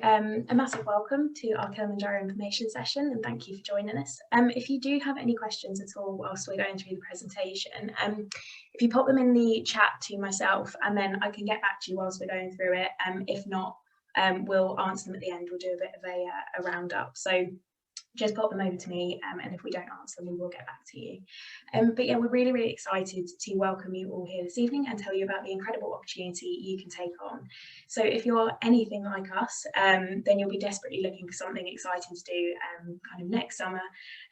A massive welcome to our Kilimanjaro information session, and thank you for joining us. If you do have any questions at all whilst we're going through the presentation, if you pop them in the chat to myself, and then I can get back to you whilst we're going through it. If not, we'll answer them at the end. We'll do a bit of a roundup. So just pop them over to me, and if we don't answer them, we will get back to you. But yeah, we're really excited to welcome you all here this evening and tell you about the incredible opportunity you can take on. So if you're anything like us, then you'll be desperately looking for something exciting to do kind of next summer,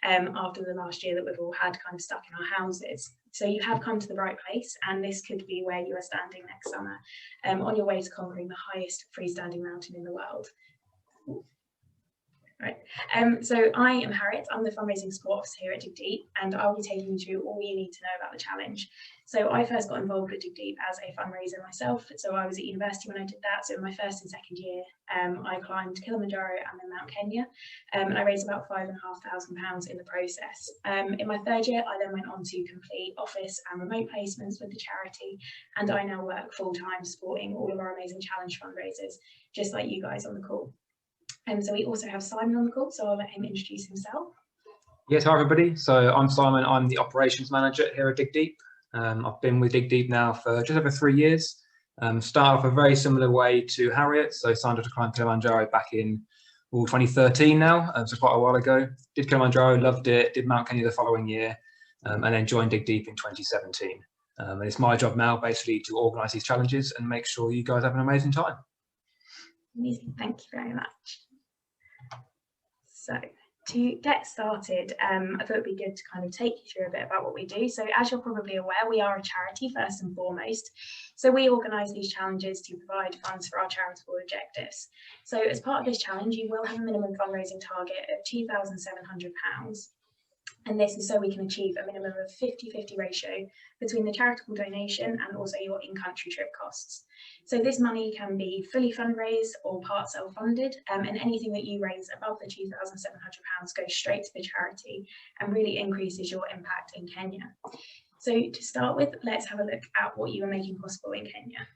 after the last year that we've all had kind of stuck in our houses. So you have come to the right place, and this could be where you are standing next summer, on your way to conquering the highest freestanding mountain in the world. Right. So I am Harriet. I'm the fundraising support officer here at Dig Deep, and I'll be taking you through all you need to know about the challenge. So I first got involved at Dig Deep as a fundraiser myself. So I was at university when I did that. So in my first and second year, I climbed Kilimanjaro and then Mount Kenya, and I raised about £5,500 in the process. In my third year, I then went on to complete office and remote placements with the charity, and I now work full-time supporting all of our amazing challenge fundraisers, just like you guys on the call. And so we also have Simon on the call, so I'll let him introduce himself. Yes, hi everybody. So I'm Simon. I'm the operations manager here at Dig Deep. I've been with Dig Deep now for just over 3 years. Started off a very similar way to Harriet. So signed up to climb Kilimanjaro back in 2013 now, so quite a while ago. Did Kilimanjaro, loved it, did Mount Kenya the following year, and then joined Dig Deep in 2017. And it's my job now basically to organise these challenges and make sure you guys have an amazing time. Amazing, thank you very much. So to get started, I thought it'd be good to kind of take you through a bit about what we do. So as you're probably aware, we are a charity first and foremost. So we organise these challenges to provide funds for our charitable objectives. So as part of this challenge, you will have a minimum fundraising target of £2,700. And this is so we can achieve a minimum of 50-50 ratio between the charitable donation and also your in-country trip costs. So this money can be fully fundraised or part self-funded, and anything that you raise above the £2,700 goes straight to the charity and really increases your impact in Kenya. So to start with, let's have a look at what you are making possible in Kenya.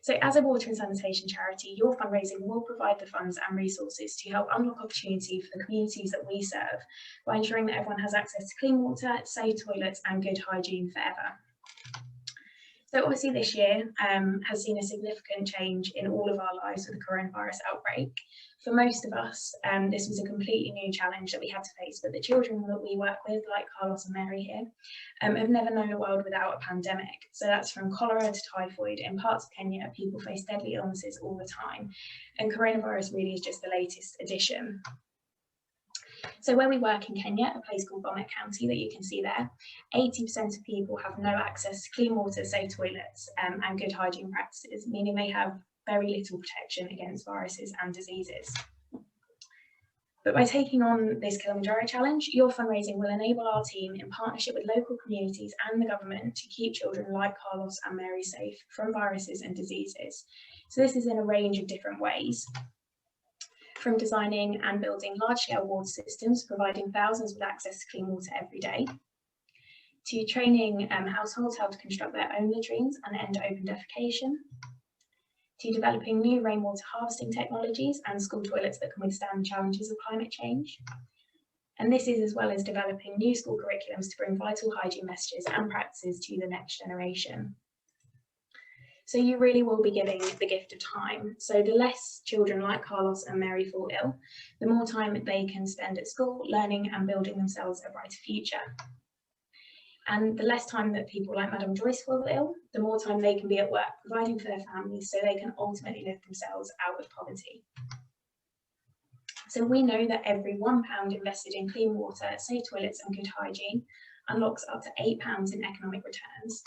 So as a water and sanitation charity, your fundraising will provide the funds and resources to help unlock opportunity for the communities that we serve by ensuring that everyone has access to clean water, safe toilets and good hygiene forever. So obviously this year has seen a significant change in all of our lives with the coronavirus outbreak. For most of us, this was a completely new challenge that we had to face, but the children that we work with, like Carlos and Mary here, have never known a world without a pandemic. So that's from cholera to typhoid. In parts of Kenya, people face deadly illnesses all the time, and coronavirus really is just the latest addition. So where we work in Kenya, a place called Bomet County that you can see there, 80% of people have no access to clean water, safe toilets and good hygiene practices, meaning they have very little protection against viruses and diseases. But by taking on this Kilimanjaro challenge, your fundraising will enable our team, in partnership with local communities and the government, to keep children like Carlos and Mary safe from viruses and diseases. So this is in a range of different ways, from designing and building large-scale water systems, providing thousands with access to clean water every day, to training households how to construct their own latrines and end open defecation, to developing new rainwater harvesting technologies and school toilets that can withstand the challenges of climate change. And this is as well as developing new school curriculums to bring vital hygiene messages and practices to the next generation. So you really will be giving the gift of time. So the less children like Carlos and Mary fall ill, the more time they can spend at school, learning and building themselves a brighter future. And the less time that people like Madam Joyce fall ill, the more time they can be at work, providing for their families so they can ultimately lift themselves out of poverty. So we know that every £1 invested in clean water, safe toilets and good hygiene unlocks up to £8 in economic returns.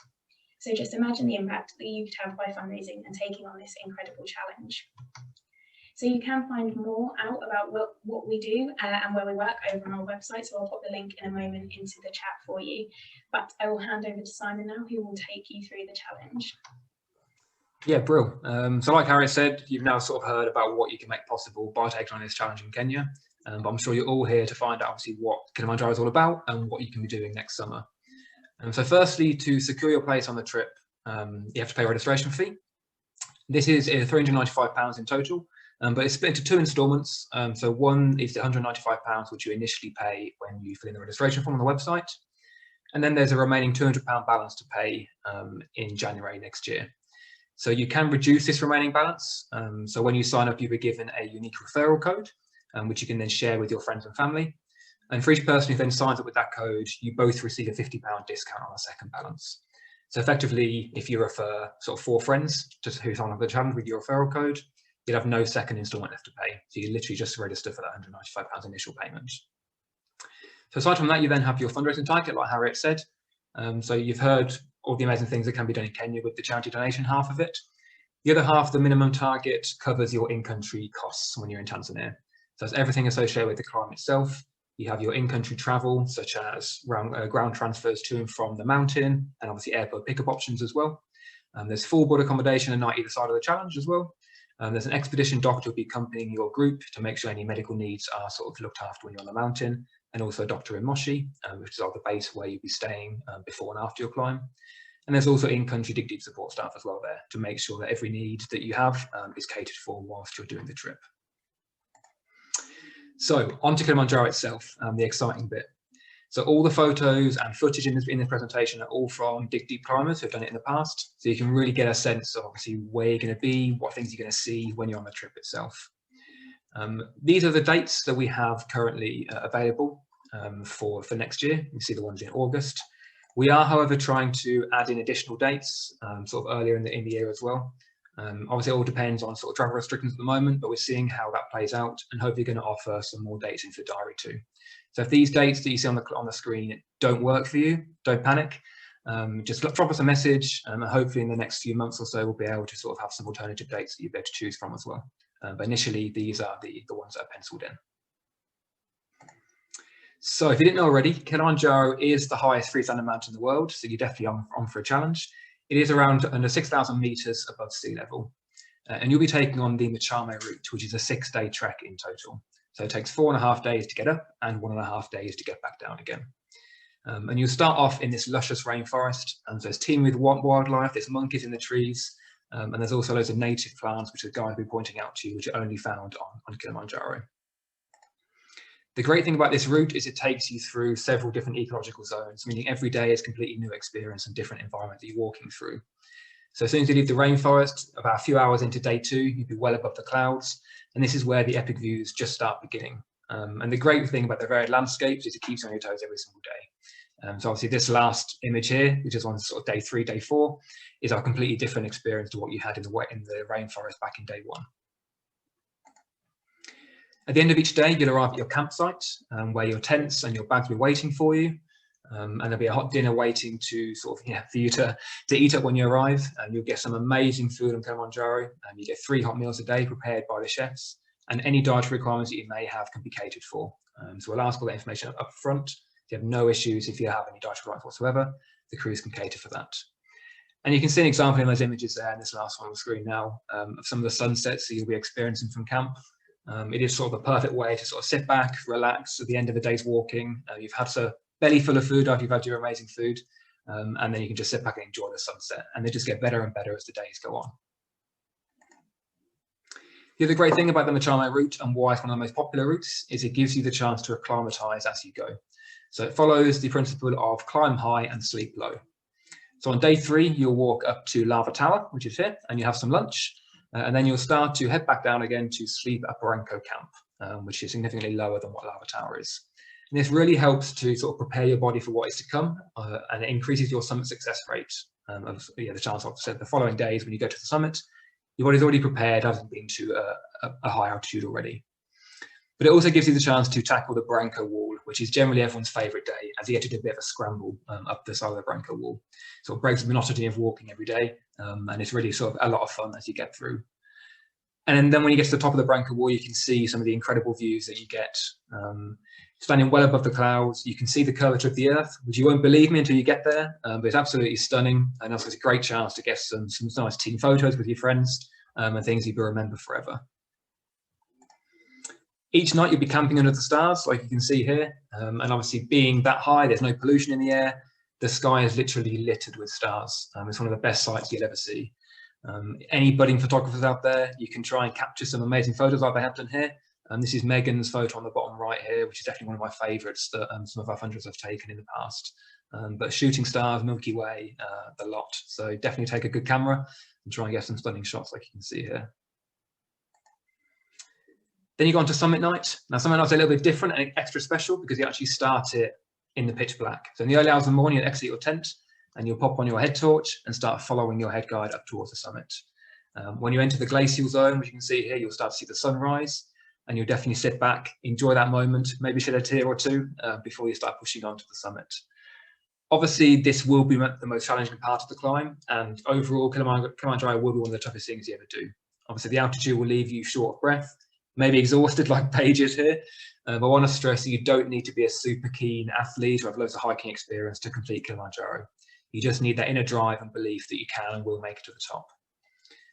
So just imagine the impact that you could have by fundraising and taking on this incredible challenge. So you can find more out about what we do and where we work over on our website. So I'll pop the link in a moment into the chat for you. But I will hand over to Simon now, who will take you through the challenge. Yeah, brilliant. So like Harry said, you've now sort of heard about what you can make possible by taking on this challenge in Kenya. But I'm sure you're all here to find out obviously what Kilimanjaro is all about and what you can be doing next summer. So firstly, to secure your place on the trip, you have to pay a registration fee. This is £395 in total, but it's split into 2 instalments. So one is the £195, which you initially pay when you fill in the registration form on the website. And then there's a remaining £200 balance to pay in January next year. So you can reduce this remaining balance. So when you sign up, you'll be given a unique referral code, which you can then share with your friends and family. And for each person who then signs up with that code, you both receive a £50 discount on the second balance. So effectively, if you refer sort of 4 friends just who sign up the challenge with your referral code, you'll have no second instalment left to pay. So you literally just register for that £195 initial payment. So aside from that, you then have your fundraising target, like Harriet said. So you've heard all the amazing things that can be done in Kenya with the charity donation half of it. The other half, the minimum target, covers your in-country costs when you're in Tanzania. So that's everything associated with the climb itself. You have your in-country travel, such as ground transfers to and from the mountain, and obviously airport pickup options as well. There's full board accommodation a night either side of the challenge as well. There's an expedition doctor who will be accompanying your group to make sure any medical needs are sort of looked after when you're on the mountain, and also a doctor in Moshi, which is the base where you'll be staying before and after your climb. And there's also in-country Dig Deep support staff as well there to make sure that every need that you have is catered for whilst you're doing the trip. So on to Kilimanjaro itself, the exciting bit. So all the photos and footage in this presentation are all from Dig Deep climbers who've done it in the past. So you can really get a sense of obviously where you're going to be, what things you're going to see when you're on the trip itself. These are the dates that we have currently available for next year. You see the ones in August. We are, however, trying to add in additional dates sort of earlier in the year as well. Obviously, it all depends on sort of travel restrictions at the moment, but we're seeing how that plays out and hopefully going to offer some more dates into the diary too. So if these dates that you see on the screen don't work for you, don't panic. Just drop us a message, and hopefully in the next few months or so, we'll be able to sort of have some alternative dates that you'll be able to choose from as well. But initially, these are the ones that are penciled in. So if you didn't know already, Kilimanjaro is the highest freestanding mountain in the world, so you're definitely on for a challenge. It is around under 6,000 meters above sea level. And you'll be taking on the Machame route, which is a 6-day trek in total. So it takes 4.5 days to get up and 1.5 days to get back down again. And you'll start off in this luscious rainforest, and so there's teeming with wildlife, there's monkeys in the trees, and there's also loads of native plants, which the guide will be pointing out to you, which are only found on Kilimanjaro. The great thing about this route is it takes you through several different ecological zones, meaning every day is a completely new experience and different environment that you're walking through. So as soon as you leave the rainforest, about a few hours into day 2, you'll be well above the clouds, and this is where the epic views just start beginning. And the great thing about the varied landscapes is it keeps you on your toes every single day. So obviously this last image here, which is on sort of day 3, day 4, is a completely different experience to what you had in the rainforest back in day 1. At the end of each day, you'll arrive at your campsite, where your tents and your bags will be waiting for you. And there'll be a hot dinner waiting to sort of, for you to eat up when you arrive. And you'll get some amazing food on Kilimanjaro. You get 3 hot meals a day prepared by the chefs. And any dietary requirements that you may have can be catered for. So we'll ask all that information up front. If you have no issues, if you have any dietary requirements whatsoever, the crews can cater for that. And you can see an example in those images there, in this last one on the screen now, of some of the sunsets that you'll be experiencing from camp. It is sort of a perfect way to sort of sit back, relax at the end of the day's walking. You've had a belly full of food after you've had your amazing food, and then you can just sit back and enjoy the sunset. And they just get better and better as the days go on. The other great thing about the Machame route and why it's one of the most popular routes is it gives you the chance to acclimatise as you go. So it follows the principle of climb high and sleep low. So on day 3, you'll walk up to Lava Tower, which is here, and you have some lunch. And then you'll start to head back down again to sleep at Barranco Camp, which is significantly lower than what Lava Tower is. And this really helps to sort of prepare your body for what is to come, and it increases your summit success rate. The chance, I've said, the following days when you go to the summit, your body's already prepared, hasn't been to a high altitude already. But it also gives you the chance to tackle the Barranco wall, which is generally everyone's favourite day, as you get to do a bit of a scramble up the side of the Barranco wall. So it breaks the monotony of walking every day, and it's really sort of a lot of fun as you get through. And then when you get to the top of the Barranco wall, you can see some of the incredible views that you get. Standing well above the clouds, you can see the curvature of the earth, which you won't believe me until you get there, but it's absolutely stunning. And also it's a great chance to get some nice team photos with your friends, and things you'll remember forever. Each night you'll be camping under the stars, like you can see here, and obviously being that high, there's no pollution in the air. The sky is literally littered with stars. It's one of the best sights you'll ever see. Any budding photographers out there, you can try and capture some amazing photos like they have done here. This is Megan's photo on the bottom right here, which is definitely one of my favourites that some of our funders have taken in the past. But shooting stars, Milky Way, the lot. So definitely take a good camera and try and get some stunning shots like you can see here. Then you go on to summit night. Now summit night's a little bit different and extra special because you actually start it in the pitch black. So in the early hours of the morning, you exit your tent and you'll pop on your head torch and start following your head guide up towards the summit. When you enter the glacial zone, which you can see here, you'll start to see the sunrise, and you'll definitely sit back, enjoy that moment, maybe shed a tear or two before you start pushing on to the summit. Obviously, this will be the most challenging part of the climb, and overall, Kilimanjaro will be one of the toughest things you ever do. Obviously, the altitude will leave you short of breath, maybe exhausted like Paige is here, but I want to stress that you don't need to be a super keen athlete or have loads of hiking experience to complete Kilimanjaro. You just need that inner drive and belief that you can and will make it to the top.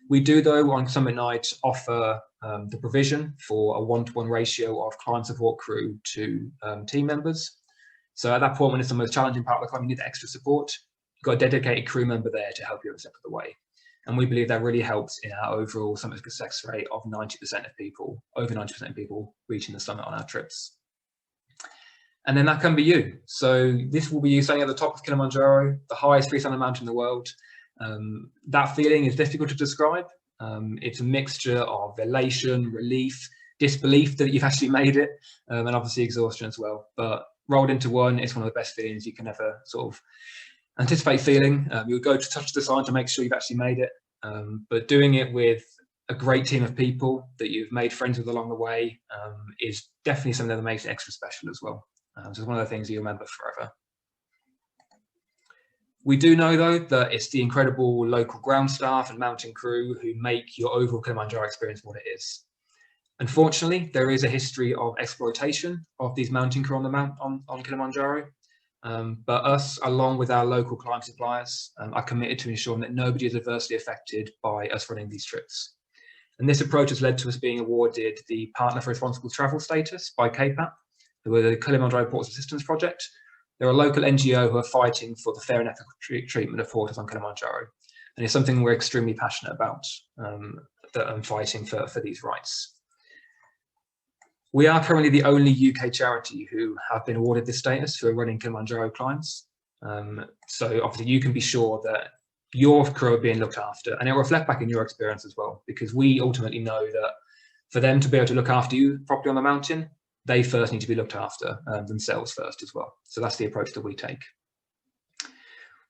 We do, though, on summit night, offer the provision for a 1-to-1 ratio of climb support crew to team members. So at that point, when it's the most challenging part of the climb, you need the extra support. You've got a dedicated crew member there to help you every step of the way. And we believe that really helps in our overall summit success rate of 90% of people, over 90% of people reaching the summit on our trips. And then that can be you. So this will be you standing at the top of Kilimanjaro, the highest freestanding mountain in the world. That feeling is difficult to describe. It's a mixture of elation, relief, disbelief that you've actually made it, and obviously exhaustion as well. But rolled into one, it's one of the best feelings you can ever sort of anticipate feeling. You'll go to touch the sign to make sure you've actually made it, but doing it with a great team of people that you've made friends with along the way is definitely something that makes it extra special as well. So it's one of the things you remember forever. We do know, though, that it's the incredible local ground staff and mountain crew who make your overall Kilimanjaro experience what it is. Unfortunately, there is a history of exploitation of these mountain crew on Kilimanjaro, but us, along with our local climb suppliers, are committed to ensuring that nobody is adversely affected by us running these trips. And this approach has led to us being awarded the Partner for Responsible Travel status by KPAP, who are the Kilimanjaro Porters Assistance Project. They're a local NGO who are fighting for the fair and ethical treatment of porters on Kilimanjaro. And it's something we're extremely passionate about, that I'm fighting for these rights. We are currently the only UK charity who have been awarded this status who are running Kilimanjaro climbs. So obviously you can be sure that your crew are being looked after, and it will reflect back in your experience as well, because we ultimately know that for them to be able to look after you properly on the mountain, they first need to be looked after themselves first as well. So that's the approach that we take.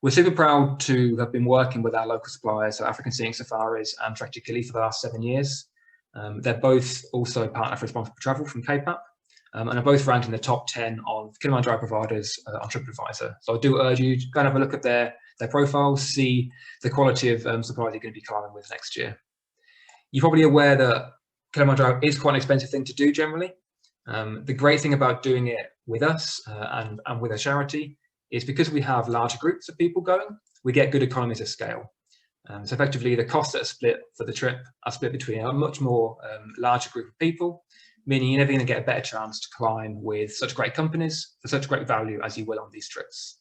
We're super proud to have been working with our local suppliers, so African Scenic Safaris and Trek to Kili, for the last 7 years. They're both also Partner for Responsible Travel from KPAP, and are both ranked in the top 10 of Kilimanjaro providers on TripAdvisor. So I do urge you to go and have a look at their profiles, see the quality of suppliers you're going to be climbing with next year. You're probably aware that Kilimanjaro is quite an expensive thing to do generally. The great thing about doing it with us and with a charity is because we have larger groups of people going, we get good economies of scale. So effectively, the costs that are split for the trip are split between a much more larger group of people, meaning you're never going to get a better chance to climb with such great companies for such great value as you will on these trips.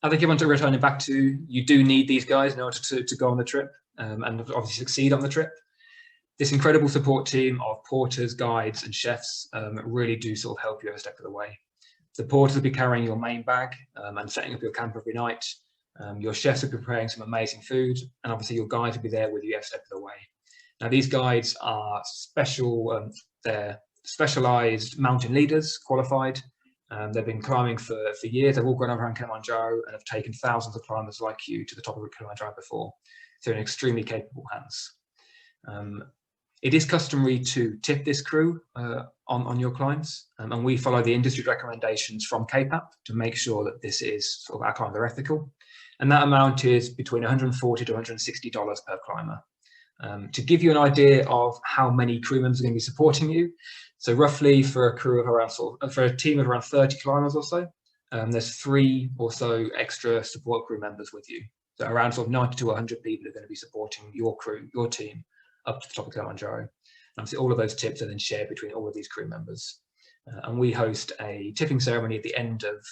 I think you want to return back to, you do need these guys in order to go on the trip and obviously succeed on the trip. This incredible support team of porters, guides and chefs really do sort of help you every step of the way. The porters will be carrying your main bag and setting up your camp every night. Your chefs will be preparing some amazing food, and obviously your guides will be there with you every step of the way. Now these guides are they're specialised mountain leaders, qualified. They've been climbing for years. They've all grown up around Kilimanjaro and have taken thousands of climbers like you to the top of Kilimanjaro before. So they're in extremely capable hands. It is customary to tip this crew on your climbs, and we follow the industry recommendations from KPAP to make sure that this is sort of our climbs are ethical. And that amount is between $140 to $160 per climber. To give you an idea of how many crew members are going to be supporting you, so roughly for a crew of around for a team of around 30 climbers or so, there's 3 or so extra support crew members with you. So around sort of 90 to 100 people are going to be supporting your crew, your team, up to the top of Kilimanjaro. And obviously all of those tips are then shared between all of these crew members. And we host a tipping ceremony at the end of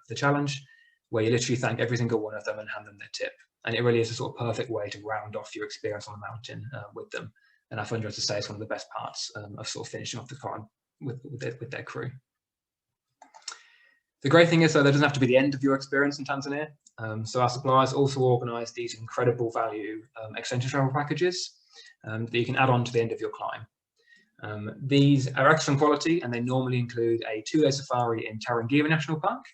the challenge, where you literally thank every single one of them and hand them their tip. And it really is a sort of perfect way to round off your experience on the mountain with them. And I find, as I say, it's one of the best parts of sort of finishing off the climb with their crew. The great thing is, though, that doesn't have to be the end of your experience in Tanzania. So our suppliers also organise these incredible value extension travel packages that you can add on to the end of your climb. These are excellent quality, and they normally include a 2-day safari in Tarangire National Park,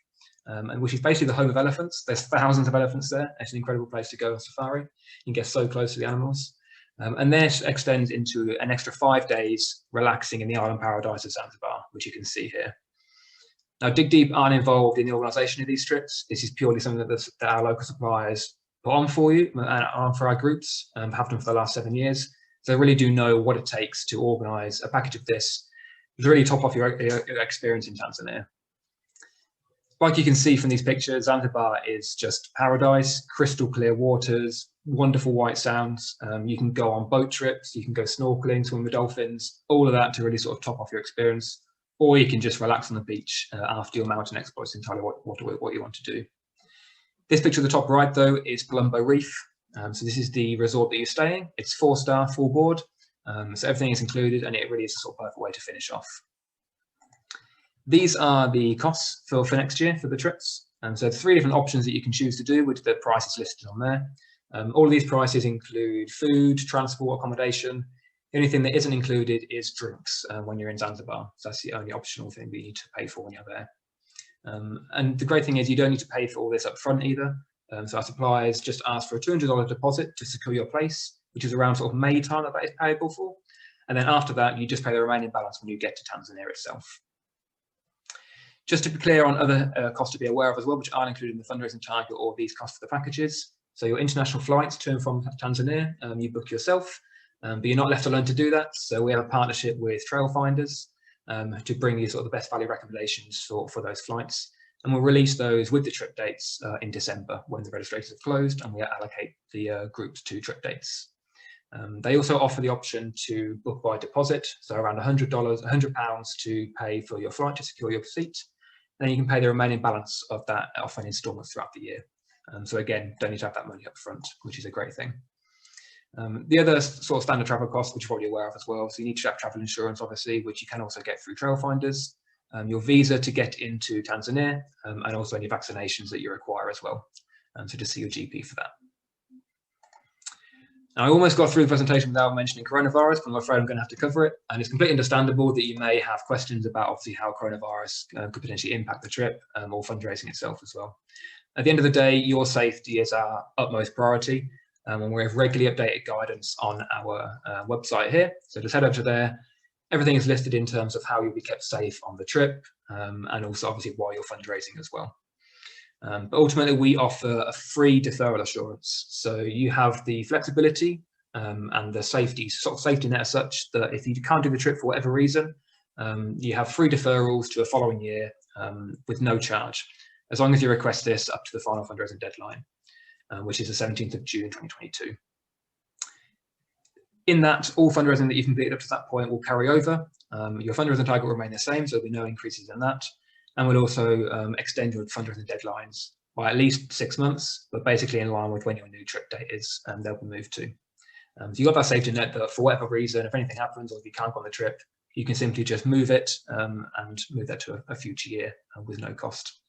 and which is basically the home of elephants. There's thousands of elephants there. It's an incredible place to go on safari. You can get so close to the animals. And this extends into an extra 5 days relaxing in the island paradise of Zanzibar, which you can see here. Now, Dig Deep aren't involved in the organisation of these trips. This is purely something that our local suppliers put on for you and on for our groups, have done for the last 7 years. So they really do know what it takes to organise a package of this to really top off your experience in Tanzania. Like you can see from these pictures, Zanzibar is just paradise, crystal clear waters, wonderful white sounds. You can go on boat trips, you can go snorkeling, swim with dolphins, all of that to really sort of top off your experience. Or you can just relax on the beach after your mountain exploits, entirely what you want to do. This picture at the top right, though, is Colombo Reef. So this is the resort that you're staying. It's 4-star, full board. So everything is included, and it really is a sort of perfect way to finish off. These are the costs for next year for the trips. So 3 different options that you can choose to do, with the prices listed on there. All of these prices include food, transport, accommodation. The only thing that isn't included is drinks when you're in Zanzibar. So that's the only optional thing that you need to pay for when you're there. And the great thing is you don't need to pay for all this up front either. So our suppliers just ask for a $200 deposit to secure your place, which is around sort of May time that is payable for. And then after that, you just pay the remaining balance when you get to Tanzania itself. Just to be clear on other costs to be aware of as well, which aren't included in the fundraising target or these costs for the packages. So your international flights to and from Tanzania, you book yourself, but you're not left alone to do that. So we have a partnership with Trailfinders to bring you sort of the best value recommendations for those flights. And we'll release those with the trip dates in December when the registrations have closed, and we allocate the groups to trip dates. They also offer the option to book by deposit, so around £100 to pay for your flight to secure your seat. Then you can pay the remaining balance of that off in instalments throughout the year. So again, don't need to have that money up front, which is a great thing. The other sort of standard travel costs, which you're probably aware of as well. So you need to have travel insurance, obviously, which you can also get through Trailfinders. Your visa to get into Tanzania, and also any vaccinations that you require as well. So to see your GP for that. Now, I almost got through the presentation without mentioning coronavirus, but I'm afraid I'm going to have to cover it. And it's completely understandable that you may have questions about obviously how coronavirus could potentially impact the trip or fundraising itself as well. At the end of the day, your safety is our utmost priority, and we have regularly updated guidance on our website here. So just head over to there. Everything is listed in terms of how you'll be kept safe on the trip, and also obviously while you're fundraising as well. But ultimately, we offer a free deferral assurance. So you have the flexibility and the safety net as such that if you can't do the trip for whatever reason, you have free deferrals to a following year with no charge, as long as you request this up to the final fundraising deadline, which is the 17th of June 2022. In that, all fundraising that you've completed up to that point will carry over. Your fundraising target will remain the same, so there'll be no increases in that. And we'll also extend your fundraising deadlines by at least 6 months, but basically in line with when your new trip date is, they'll be moved to. So you've got that safety net that for whatever reason, if anything happens or if you can't go on the trip, you can simply just move it and move that to a future year with no cost.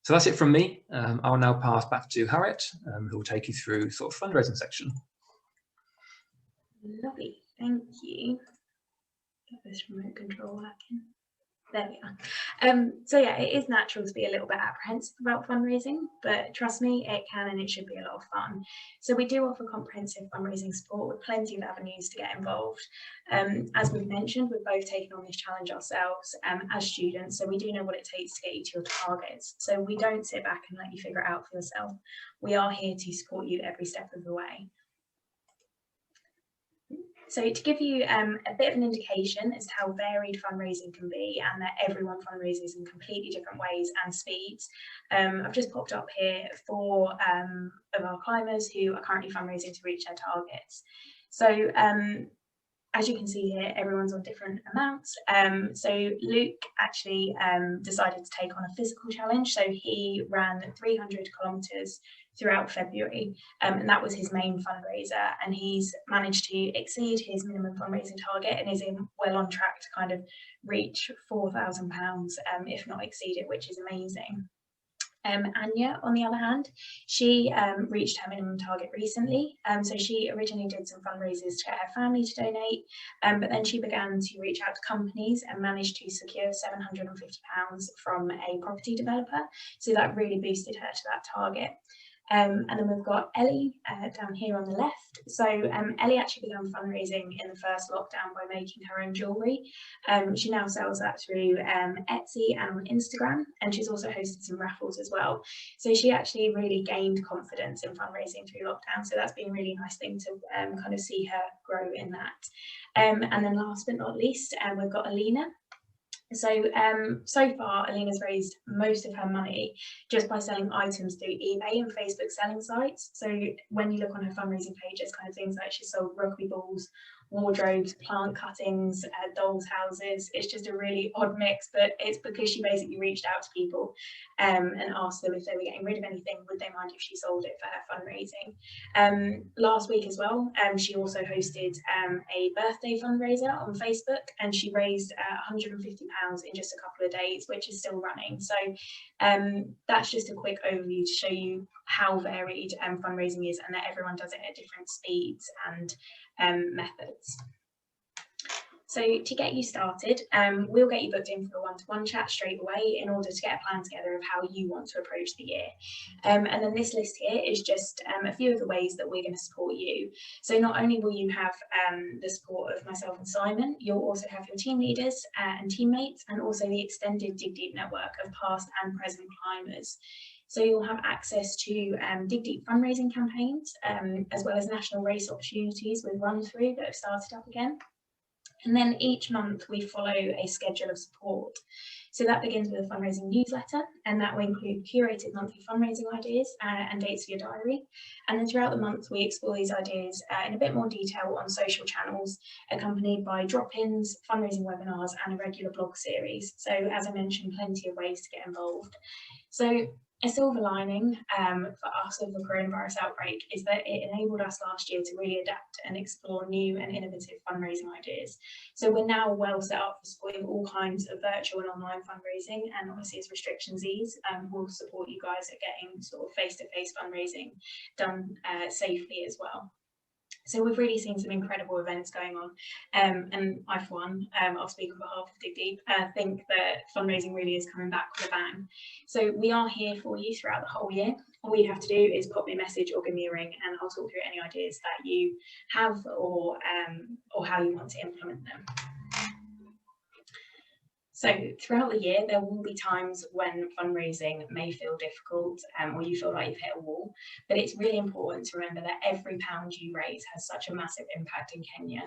So that's it from me. I'll now pass back to Harriet, who will take you through sort of fundraising section. Lovely, thank you. Get this remote control working. There we are. So yeah, it is natural to be a little bit apprehensive about fundraising, but trust me, it can and it should be a lot of fun. So we do offer comprehensive fundraising support with plenty of avenues to get involved. As we've mentioned, we've both taken on this challenge ourselves as students, so we do know what it takes to get you to your targets. So we don't sit back and let you figure it out for yourself. We are here to support you every step of the way. So to give you a bit of an indication as to how varied fundraising can be, and that everyone fundraises in completely different ways and speeds, I've just popped up here 4 of our climbers who are currently fundraising to reach their targets. So as you can see here, everyone's on different amounts. So Luke actually decided to take on a physical challenge. So he ran 300 kilometres throughout February, and that was his main fundraiser. And he's managed to exceed his minimum fundraising target and is well on track to kind of reach £4,000, if not exceed it, which is amazing. Anya, on the other hand, she reached her minimum target recently. So she originally did some fundraisers to get her family to donate, but then she began to reach out to companies and managed to secure £750 from a property developer. So that really boosted her to that target. And then we've got Ellie down here on the left. So Ellie actually began fundraising in the first lockdown by making her own jewellery. She now sells that through Etsy and on Instagram, and she's also hosted some raffles as well. So she actually really gained confidence in fundraising through lockdown. So that's been a really nice thing to kind of see her grow in that. And then last but not least, we've got Alina. So, so far, Alina's raised most of her money just by selling items through eBay and Facebook selling sites. So when you look on her fundraising page, it's kind of things like she sold rugby balls, wardrobes, plant cuttings, dolls' houses. It's just a really odd mix, but it's because she basically reached out to people and asked them if they were getting rid of anything, would they mind if she sold it for her fundraising. Last week as well, she also hosted a birthday fundraiser on Facebook, and she raised £150 in just a couple of days, which is still running. So that's just a quick overview to show you how varied fundraising is, and that everyone does it at different speeds and methods. So to get you started, we'll get you booked in for a one-to-one chat straight away in order to get a plan together of how you want to approach the year. And then this list here is just a few of the ways that we're going to support you. So not only will you have the support of myself and Simon, you'll also have your team leaders and teammates, and also the extended Dig Deep network of past and present climbers. So you'll have access to Dig Deep fundraising campaigns, as well as national race opportunities with Run Through that have started up again. And then each month we follow a schedule of support. So that begins with a fundraising newsletter, and that will include curated monthly fundraising ideas and dates for your diary. And then throughout the month, we explore these ideas in a bit more detail on social channels, accompanied by drop-ins, fundraising webinars, and a regular blog series. So as I mentioned, plenty of ways to get involved. So a silver lining for us of the coronavirus outbreak is that it enabled us last year to really adapt and explore new and innovative fundraising ideas. So we're now well set up for supporting all kinds of virtual and online fundraising, and obviously as restrictions ease, we'll support you guys at getting sort of face-to-face fundraising done safely as well. So we've really seen some incredible events going on, and I, for one, I'll speak on behalf of Dig Deep, think that fundraising really is coming back with a bang. So we are here for you throughout the whole year. All you have to do is pop me a message or give me a ring, and I'll talk through any ideas that you have or how you want to implement them. So throughout the year, there will be times when fundraising may feel difficult or you feel like you've hit a wall, but it's really important to remember that every pound you raise has such a massive impact in Kenya.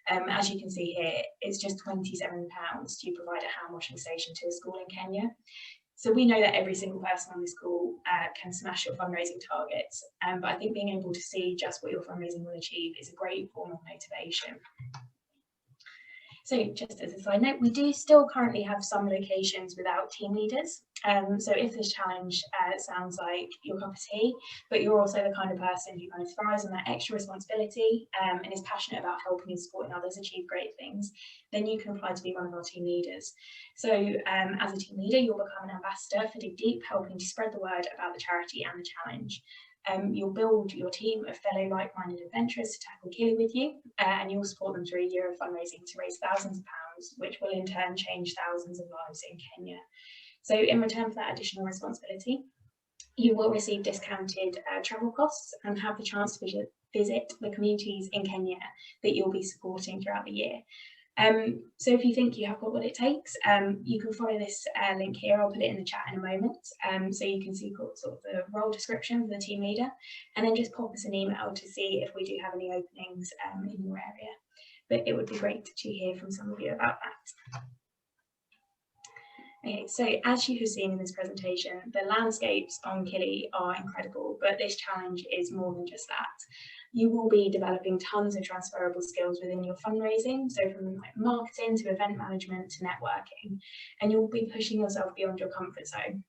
As you can see here, it's just £27 to provide a hand washing station to a school in Kenya. So we know that every single person on this call can smash your fundraising targets, but I think being able to see just what your fundraising will achieve is a great form of motivation. So just as a side note, we do still currently have some locations without team leaders. So if this challenge sounds like your cup of tea, but you're also the kind of person who kind of thrives on that extra responsibility and is passionate about helping and supporting others achieve great things, then you can apply to be one of our team leaders. So as a team leader, you'll become an ambassador for Dig Deep, helping to spread the word about the charity and the challenge. You'll build your team of fellow like-minded adventurers to tackle Kili with you, and you'll support them through a year of fundraising to raise thousands of pounds, which will in turn change thousands of lives in Kenya. So in return for that additional responsibility, you will receive discounted travel costs and have the chance to visit the communities in Kenya that you'll be supporting throughout the year. So if you think you have got what it takes, you can follow this link here. I'll put it in the chat in a moment, so you can see sort of the role description for the team leader, and then just pop us an email to see if we do have any openings in your area. But it would be great to hear from some of you about that. Okay, so as you have seen in this presentation, the landscapes on Kili are incredible, but this challenge is more than just that. you will be developing tons of transferable skills within your fundraising, so from like marketing to event management to networking, and you'll be pushing yourself beyond your comfort zone.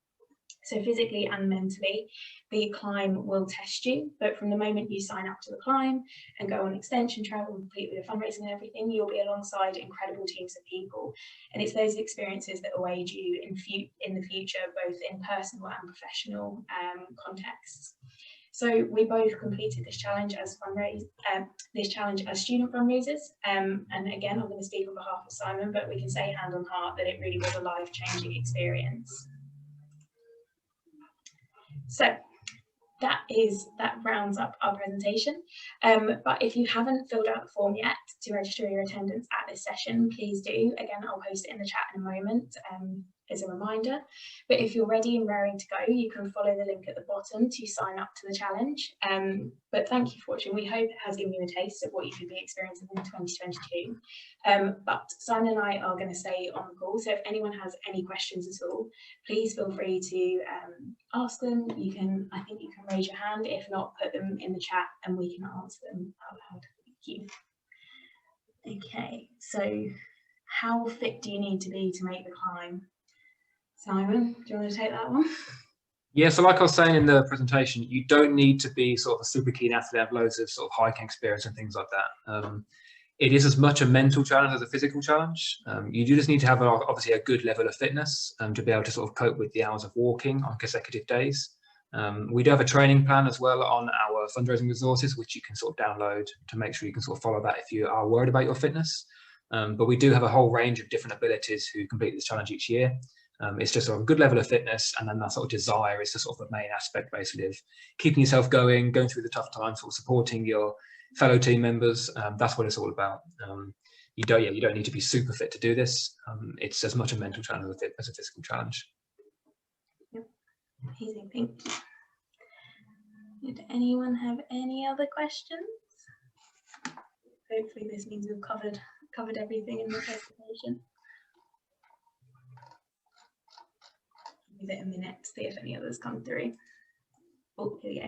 So physically and mentally, the climb will test you, but from the moment you sign up to the climb and go on extension travel, complete with your fundraising and everything, you'll be alongside incredible teams of people. And it's those experiences that will aid you in the future, both in personal and professional contexts. So we both completed this challenge as student fundraisers. And again, I'm going to speak on behalf of Simon, but we can say hand on heart that it really was a life-changing experience. So that rounds up our presentation. But if you haven't filled out the form yet to register your attendance at this session, please do. Again, I'll post it in the chat in a moment as a reminder. But if you're ready and raring to go, you can follow the link at the bottom to sign up to the challenge. But thank you for watching. We hope it has given you a taste of what you could be experiencing in 2022. But Simon and I are going to stay on the call. So if anyone has any questions at all, please feel free to ask them. I think you can raise your hand. If not, put them in the chat and we can answer them out loud. Thank you. Okay, so how fit do you need to be to make the climb? Simon, do you want to take that one? Yeah, so like I was saying in the presentation, you don't need to be sort of a super keen athlete, have loads of sort of hiking experience and things like that. It is as much a mental challenge as a physical challenge. You do just need to have obviously a good level of fitness to be able to sort of cope with the hours of walking on consecutive days. We do have a training plan as well on our fundraising resources, which you can sort of download to make sure you can sort of follow that if you are worried about your fitness. But we do have a whole range of different abilities who complete this challenge each year. It's just sort of a good level of fitness, and then that sort of desire is the sort of the main aspect, basically, of keeping yourself going through the tough times, sort of supporting your fellow team members. That's what it's all about. You don't need to be super fit to do this. It's as much a mental challenge as a physical challenge. Yep. Amazing, thank you. Did anyone have any other questions? Hopefully this means we've covered everything in the presentation. Give it a minute to see if any others come through. Oh, here we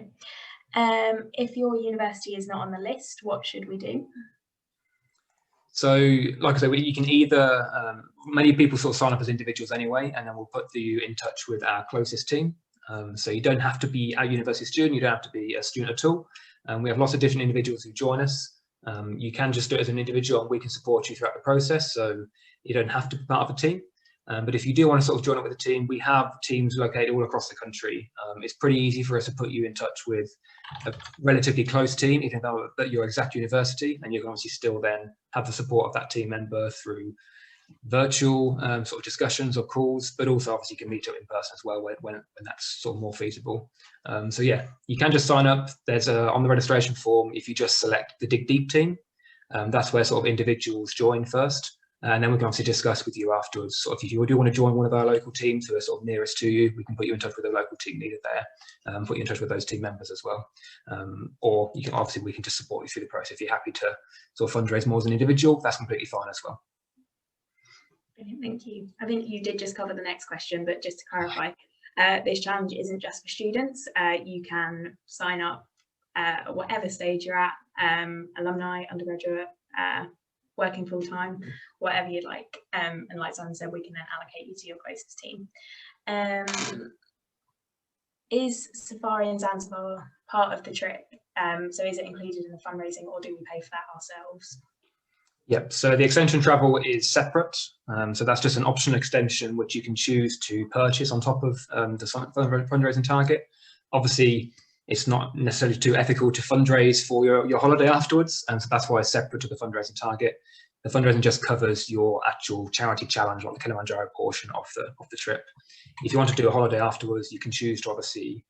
go. If your university is not on the list, what should we do? So, like I said, you can either, many people sort of sign up as individuals anyway, and then we'll put you in touch with our closest team. So you don't have to be a university student, you don't have to be a student at all. We have lots of different individuals who join us. You can just do it as an individual and we can support you throughout the process, so you don't have to be part of a team. But if you do want to sort of join up with a team, we have teams located all across the country. It's pretty easy for us to put you in touch with a relatively close team, even though at your exact university, and you can obviously still then have the support of that team member through virtual sort of discussions or calls, but also obviously you can meet up in person as well when that's sort of more feasible. So yeah, you can just sign up. There's on the registration form, if you just select the Dig Deep team, that's where sort of individuals join first. And then we can obviously discuss with you afterwards. So if you do want to join one of our local teams who are sort of nearest to you, we can put you in touch with a local team leader there, put you in touch with those team members as well. Or you can obviously, we can just support you through the process. If you're happy to sort of fundraise more as an individual, that's completely fine as well. Brilliant, thank you. I think you did just cover the next question, but just to clarify, this challenge isn't just for students. You can sign up at whatever stage you're at, alumni, undergraduate, working full time, whatever you'd like. And like Simon said, we can then allocate you to your closest team. Is Safari in Zanzibar part of the trip? So is it included in the fundraising, or do we pay for that ourselves? Yep, so the extension travel is separate. So that's just an optional extension which you can choose to purchase on top of the fundraising target. Obviously, it's not necessarily too ethical to fundraise for your holiday afterwards, and so that's why it's separate to the fundraising target. The fundraising just covers your actual charity challenge, like the Kilimanjaro portion of the trip. If you want to do a holiday afterwards, you can choose to obviously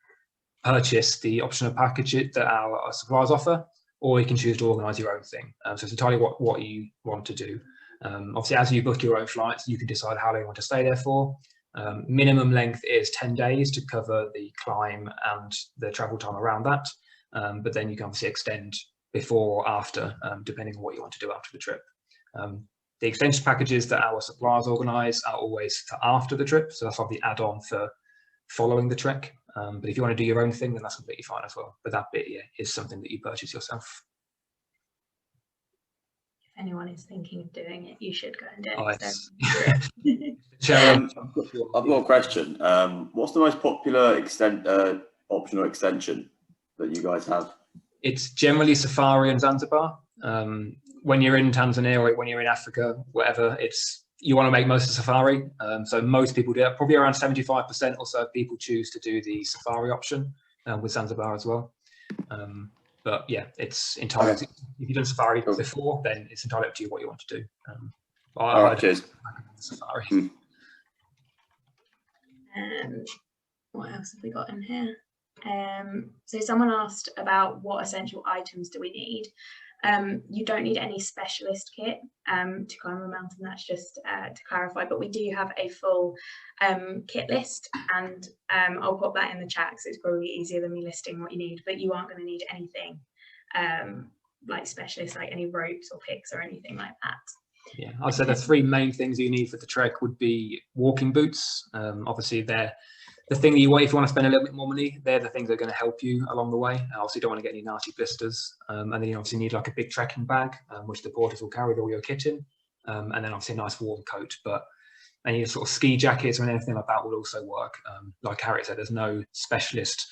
purchase the optional package that our suppliers offer, or you can choose to organise your own thing. So it's entirely what you want to do. Obviously, as you book your own flights, you can decide how long you want to stay there for. Minimum length is 10 days to cover the climb and the travel time around that. But then you can obviously extend before or after, depending on what you want to do after the trip. The extension packages that our suppliers organise are always for after the trip. So that's like the add-on for following the trek. But if you want to do your own thing, then that's completely fine as well. But that bit, yeah, is something that you purchase yourself. If anyone is thinking of doing it, you should go and do it. I've got a question. What's the most popular optional extension that you guys have? It's generally Safari and Zanzibar. When you're in Tanzania or when you're in Africa, whatever, you want to make most of Safari. So most people do it. Probably around 75% or so of people choose to do the Safari option with Zanzibar as well. But yeah, it's entirely, if you've done Safari before, then it's entirely up to you what you want to do. All right, cheers. Safari. What else have we got in here? So someone asked about what essential items do we need. You don't need any specialist kit to climb a mountain, that's just to clarify, but we do have a full kit list, and I'll put that in the chat because it's probably easier than me listing what you need, but you aren't going to need anything like specialist, like any ropes or picks or anything like that. Yeah, I'd say the three main things you need for the trek would be walking boots. Obviously they're the thing that you want if you want to spend a little bit more money. They're the things that are going to help you along the way. Obviously you don't want to get any nasty blisters. And then you obviously need like a big trekking bag, which the porters will carry with all your kit in. And then obviously a nice warm coat, but any sort of ski jackets or anything like that will also work. Like Harriet said, there's no specialist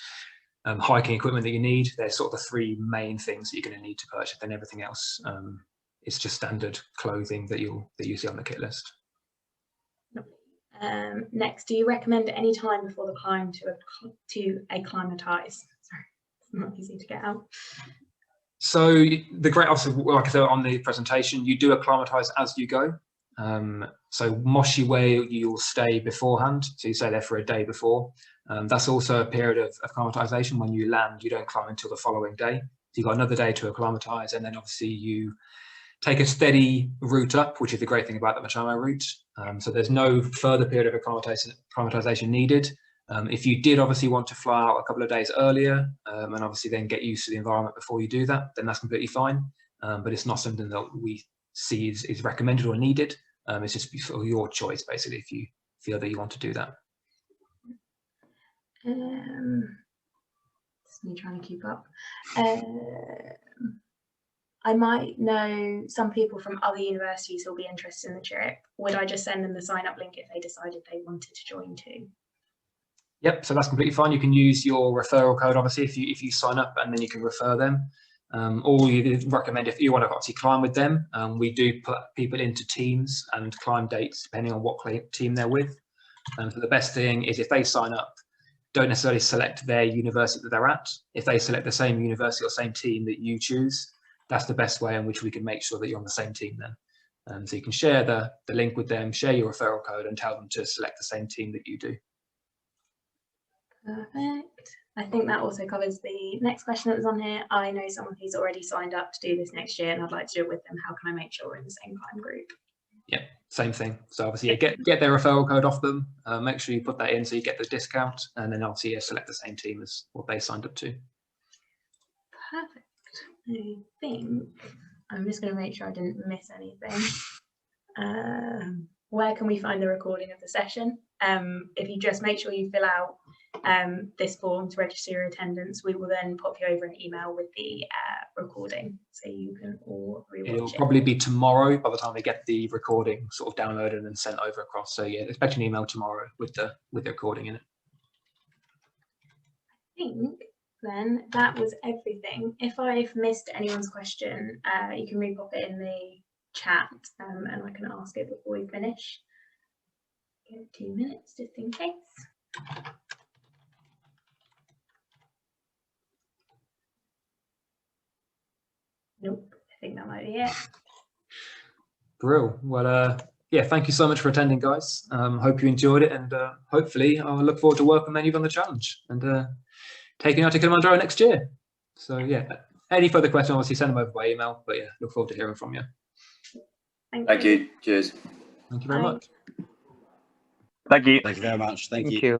hiking equipment that you need. They're sort of the three main things that you're going to need to purchase. Then everything else is just standard clothing that you see on the kit list. Next, do you recommend any time before the climb to acclimatise? Sorry, it's not easy to get out. So the great, obviously, like I said on the presentation, you do acclimatise as you go. So Moshi Way, you'll stay beforehand. So you stay there for a day before. That's also a period of acclimatisation. When you land, you don't climb until the following day. So you've got another day to acclimatise, and then obviously you take a steady route up, which is the great thing about the Machamo route. So there's no further period of acclimatization needed. If you did obviously want to fly out a couple of days earlier and obviously then get used to the environment before you do that, then that's completely fine. But it's not something that we see is recommended or needed. It's just sort of your choice, basically, if you feel that you want to do that. Just me trying to keep up. I might know some people from other universities who will be interested in the trip. Would I just send them the sign up link if they decided they wanted to join too? Yep, so that's completely fine. You can use your referral code, obviously, if you sign up, and then you can refer them. Or you recommend if you want to obviously climb with them. We do put people into teams and climb dates depending on what team they're with. So the best thing is if they sign up, don't necessarily select their university that they're at. If they select the same university or same team that you choose, that's the best way in which we can make sure that you're on the same team then. So you can share the link with them, share your referral code, and tell them to select the same team that you do. Perfect. I think that also covers the next question that was on here. I know someone who's already signed up to do this next year and I'd like to do it with them. How can I make sure we're in the same climb group? Yeah, same thing. So obviously get their referral code off them. Make sure you put that in so you get the discount, and then obviously select the same team as what they signed up to. Perfect. I think I'm just going to make sure I didn't miss anything. Where can we find the recording of the session? If you just make sure you fill out this form to register your attendance, we will then pop you over an email with the recording so you can all rewatch it. It'll probably be tomorrow by the time we get the recording sort of downloaded and sent over across. So yeah, expect an email tomorrow with the recording in it. I think then that was everything. If I've missed anyone's question, you can re-pop it in the chat and I can ask it before we finish. Give 2 minutes just in case. Nope, I think that might be it. Brill. Well, yeah, thank you so much for attending, guys. Hope you enjoyed it, and hopefully I'll look forward to working with you on the challenge and taking out to Kilimanjaro next year. So yeah, any further questions, obviously send them over by email, but yeah, look forward to hearing from you. Thank you. Cheers. Thank you very much. Thank you. Thank you very much. Thank you. Thank you.